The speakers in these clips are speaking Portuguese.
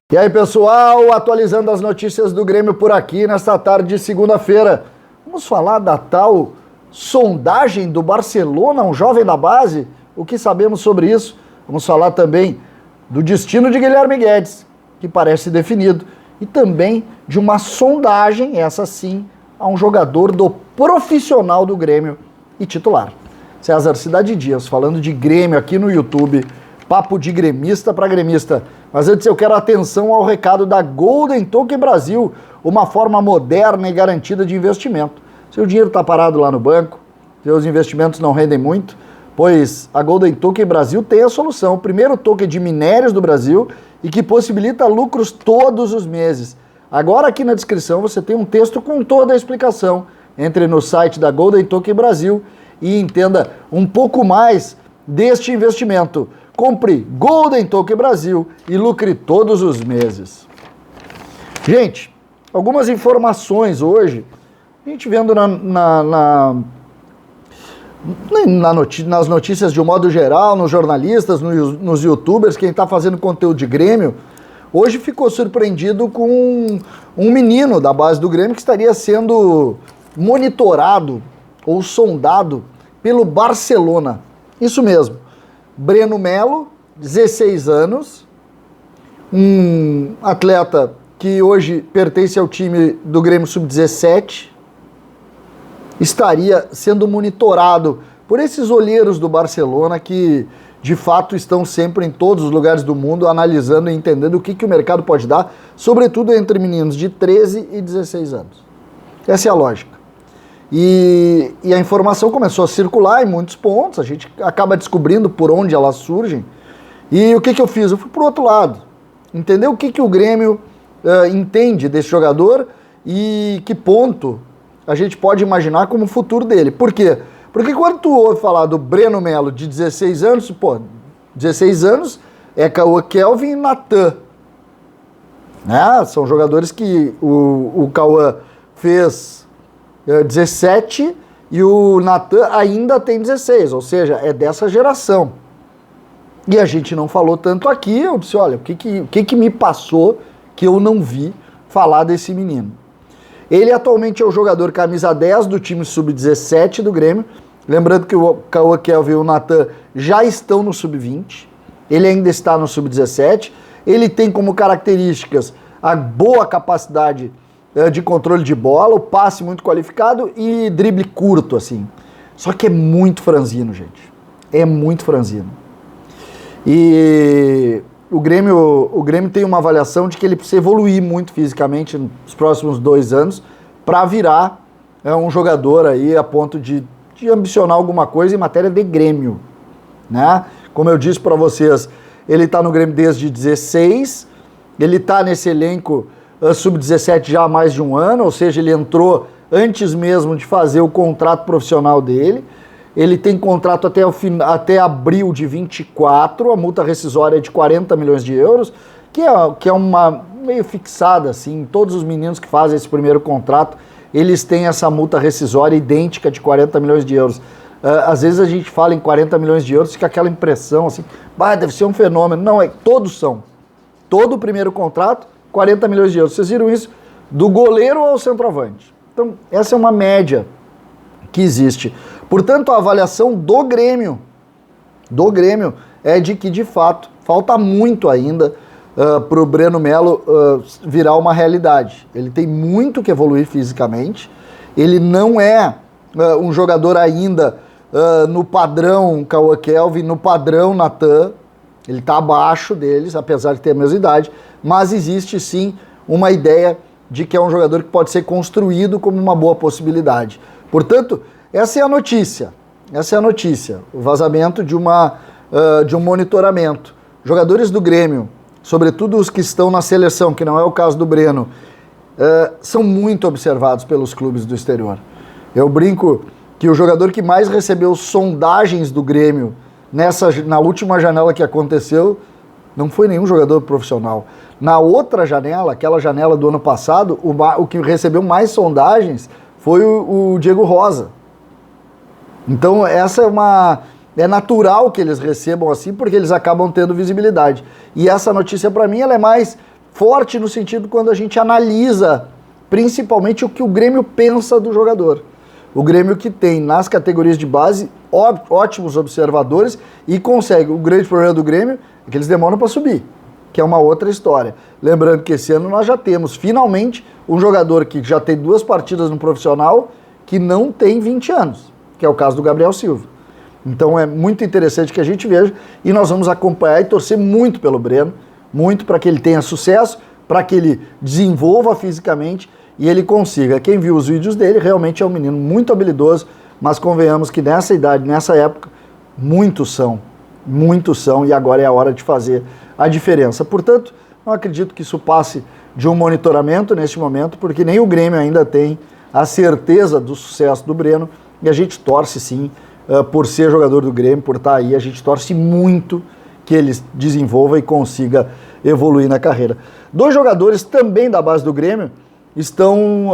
E aí, pessoal, atualizando as notícias do Grêmio por aqui nesta tarde de segunda-feira. Vamos falar da tal sondagem do Barcelona, um jovem da base? O que sabemos sobre isso? Vamos falar também do destino de Guilherme Guedes, que parece definido, e também de uma sondagem, essa sim, a um jogador do profissional do Grêmio e titular. César Cidade Dias, falando de Grêmio aqui no YouTube, papo de gremista para gremista. Mas antes eu quero atenção ao recado da Golden Token Brasil, uma forma moderna e garantida de investimento. Seu dinheiro está parado lá no banco, seus investimentos não rendem muito, pois a Golden Token Brasil tem a solução, o primeiro token de minérios do Brasil e que possibilita lucros todos os meses. Agora aqui na descrição você tem um texto com toda a explicação. Entre no site da Golden Token Brasil e entenda um pouco mais deste investimento. Compre Golden Token Brasil e lucre todos os meses. Gente, algumas informações hoje, a gente vendo nas notícias de um modo geral, nos jornalistas, nos youtubers, quem está fazendo conteúdo de Grêmio, hoje ficou surpreendido com um menino da base do Grêmio que estaria sendo monitorado ou sondado pelo Barcelona. Isso mesmo. Breno Melo, 16 anos, um atleta que hoje pertence ao time do Grêmio Sub-17, estaria sendo monitorado por esses olheiros do Barcelona que, de fato, estão sempre em todos os lugares do mundo analisando e entendendo o que o mercado pode dar, sobretudo entre meninos de 13 e 16 anos. Essa é a lógica. E a informação começou a circular em muitos pontos, a gente acaba descobrindo por onde elas surgem. E o que eu fiz? Eu fui pro outro lado, entender o que o Grêmio entende desse jogador e que ponto a gente pode imaginar como o futuro dele. Por quê? Porque quando tu ouve falar do Breno Melo de 16 anos, 16 anos é Cauã Kelvin e Natan. Né? São jogadores que o Cauã fez 17 e o Natan ainda tem 16, ou seja, é dessa geração. E a gente não falou tanto aqui, eu disse, olha, o que me passou que eu não vi falar desse menino? Ele atualmente é o jogador camisa 10 do time Sub-17 do Grêmio, lembrando que o Cauã Kelvin e o Natan já estão no Sub-20, ele ainda está no Sub-17, ele tem como características a boa capacidade de controle de bola, o passe muito qualificado e drible curto, assim. Só que é muito franzino, gente. É muito franzino. E o Grêmio tem uma avaliação de que ele precisa evoluir muito fisicamente nos próximos 2 anos para virar um jogador aí a ponto de ambicionar alguma coisa em matéria de Grêmio, né? Como eu disse para vocês, ele está no Grêmio desde 16, ele está nesse elenco Sub-17 já há mais de um ano, ou seja, ele entrou antes mesmo de fazer o contrato profissional dele. Ele tem contrato até abril de 24, a multa rescisória é de 40 milhões de euros, que é uma meio fixada, assim, todos os meninos que fazem esse primeiro contrato, eles têm essa multa rescisória idêntica de 40 milhões de euros. Às vezes a gente fala em 40 milhões de euros, fica aquela impressão assim, deve ser um fenômeno. Não, todos são. Todo o primeiro contrato, 40 milhões de euros. Vocês viram isso? Do goleiro ao centroavante. Então, essa é uma média que existe. Portanto, a avaliação do Grêmio é de que, de fato, falta muito ainda para o Breno Melo virar uma realidade. Ele tem muito que evoluir fisicamente. Ele não é um jogador ainda no padrão Cauã Kelvin, no padrão Natan. Ele está abaixo deles, apesar de ter a mesma idade, mas existe sim uma ideia de que é um jogador que pode ser construído como uma boa possibilidade. Portanto, essa é a notícia, o vazamento de um monitoramento. Jogadores do Grêmio, sobretudo os que estão na seleção, que não é o caso do Breno, são muito observados pelos clubes do exterior. Eu brinco que o jogador que mais recebeu sondagens do Grêmio na última janela que aconteceu, não foi nenhum jogador profissional. Na outra janela, aquela janela do ano passado, o que recebeu mais sondagens foi o Diego Rosa. Então essa é natural que eles recebam assim, porque eles acabam tendo visibilidade. E essa notícia para mim ela é mais forte no sentido quando a gente analisa principalmente o que o Grêmio pensa do jogador. O Grêmio que tem nas categorias de base ótimos observadores e consegue. O grande problema do Grêmio é que eles demoram para subir, que é uma outra história. Lembrando que esse ano nós já temos finalmente um jogador que já tem 2 partidas no profissional que não tem 20 anos, que é o caso do Gabriel Silva. Então é muito interessante que a gente veja e nós vamos acompanhar e torcer muito pelo Breno, muito para que ele tenha sucesso, para que ele desenvolva fisicamente e ele consiga. Quem viu os vídeos dele realmente é um menino muito habilidoso, mas convenhamos que nessa idade, nessa época, muitos são e agora é a hora de fazer a diferença. Portanto, não acredito que isso passe de um monitoramento neste momento, porque nem o Grêmio ainda tem a certeza do sucesso do Breno e a gente torce sim, por ser jogador do Grêmio, por estar aí, a gente torce muito que ele desenvolva e consiga evoluir na carreira. 2 jogadores também da base do Grêmio estão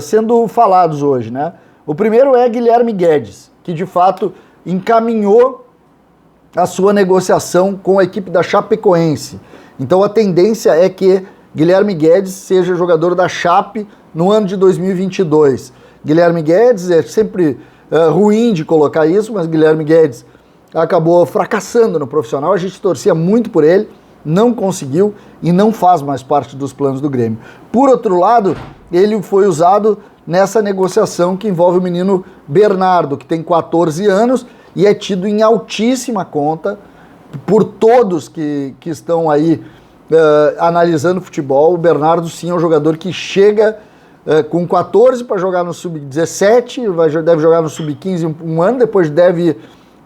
sendo falados hoje, né? O primeiro é Guilherme Guedes, que de fato encaminhou a sua negociação com a equipe da Chapecoense. Então a tendência é que Guilherme Guedes seja jogador da Chape no ano de 2022. Guilherme Guedes é sempre ruim de colocar isso, mas Guilherme Guedes acabou fracassando no profissional, a gente torcia muito por ele, não conseguiu e não faz mais parte dos planos do Grêmio. Por outro lado, ele foi usado nessa negociação que envolve o menino Bernardo, que tem 14 anos e é tido em altíssima conta por todos que estão aí analisando futebol. O Bernardo sim é um jogador que chega com 14 para jogar no Sub-17, deve jogar no Sub-15 um ano, depois deve ir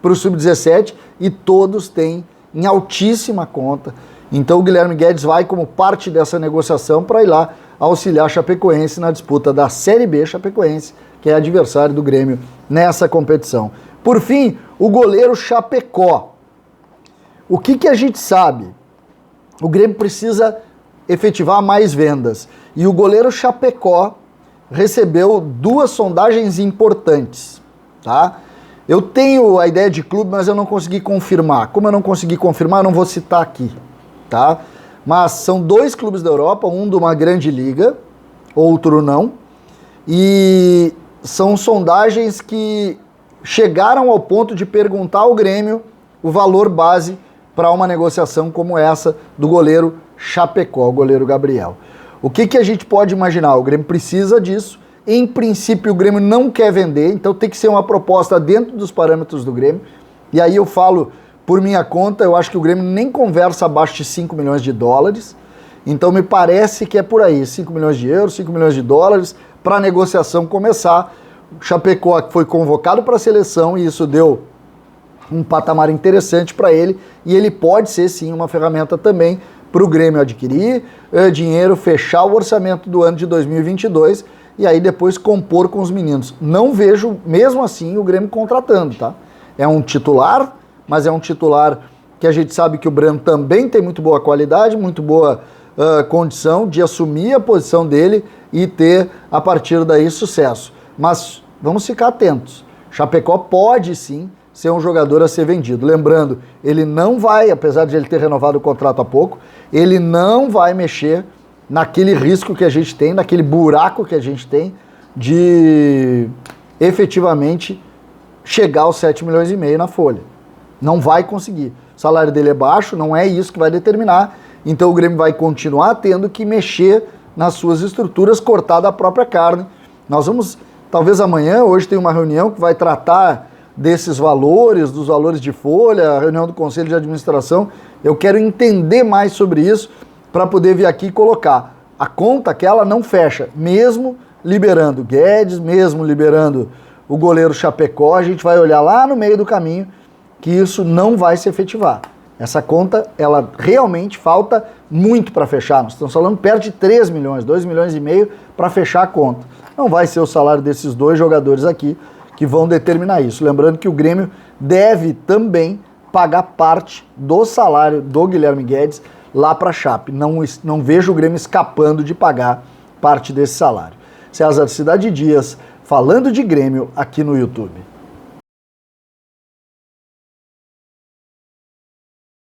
para o Sub-17 e todos têm em altíssima conta. Então o Guilherme Guedes vai como parte dessa negociação para ir lá auxiliar a Chapecoense na disputa da Série B Chapecoense, que é adversário do Grêmio nessa competição. Por fim, o goleiro Chapecó. O que a gente sabe? O Grêmio precisa efetivar mais vendas. E o goleiro Chapecó recebeu 2 sondagens importantes, tá? Eu tenho a ideia de clube, mas eu não consegui confirmar. Como eu não consegui confirmar, eu não vou citar aqui, tá? Mas são 2 clubes da Europa, um de uma grande liga, outro não. E são sondagens que chegaram ao ponto de perguntar ao Grêmio o valor base para uma negociação como essa do goleiro Chapecó, o goleiro Gabriel. O que a gente pode imaginar? O Grêmio precisa disso. Em princípio, o Grêmio não quer vender, então tem que ser uma proposta dentro dos parâmetros do Grêmio. E aí eu falo por minha conta, eu acho que o Grêmio nem conversa abaixo de 5 milhões de dólares. Então me parece que é por aí, 5 milhões de euros, 5 milhões de dólares, para a negociação começar. O Chapecó foi convocado para a seleção e isso deu um patamar interessante para ele. E ele pode ser sim uma ferramenta também para o Grêmio adquirir dinheiro, fechar o orçamento do ano de 2022 e aí depois compor com os meninos. Não vejo, mesmo assim, o Grêmio contratando, tá? É um titular, mas é um titular que a gente sabe que o Breno também tem muito boa qualidade, muito boa condição de assumir a posição dele e ter, a partir daí, sucesso. Mas vamos ficar atentos. Chapecó pode, sim, ser um jogador a ser vendido. Lembrando, ele não vai, apesar de ele ter renovado o contrato há pouco, ele não vai mexer naquele risco que a gente tem, naquele buraco que a gente tem de efetivamente chegar aos 7 milhões e meio na folha. Não vai conseguir. O salário dele é baixo, não é isso que vai determinar, então o Grêmio vai continuar tendo que mexer nas suas estruturas, cortar da própria carne. Nós vamos, talvez amanhã, hoje tem uma reunião que vai tratar desses valores, dos valores de folha, a reunião do Conselho de Administração. Eu quero entender mais sobre isso para poder vir aqui e colocar. A conta que ela não fecha, mesmo liberando Guedes, mesmo liberando o goleiro Chapecó, a gente vai olhar lá no meio do caminho que isso não vai se efetivar. Essa conta, ela realmente falta muito para fechar. Nós estamos falando perto de 3 milhões, 2 milhões e meio para fechar a conta. Não vai ser o salário desses 2 jogadores aqui que vão determinar isso. Lembrando que o Grêmio deve também pagar parte do salário do Guilherme Guedes lá para a Chape. Não vejo o Grêmio escapando de pagar parte desse salário. César Cidade Dias, falando de Grêmio aqui no YouTube.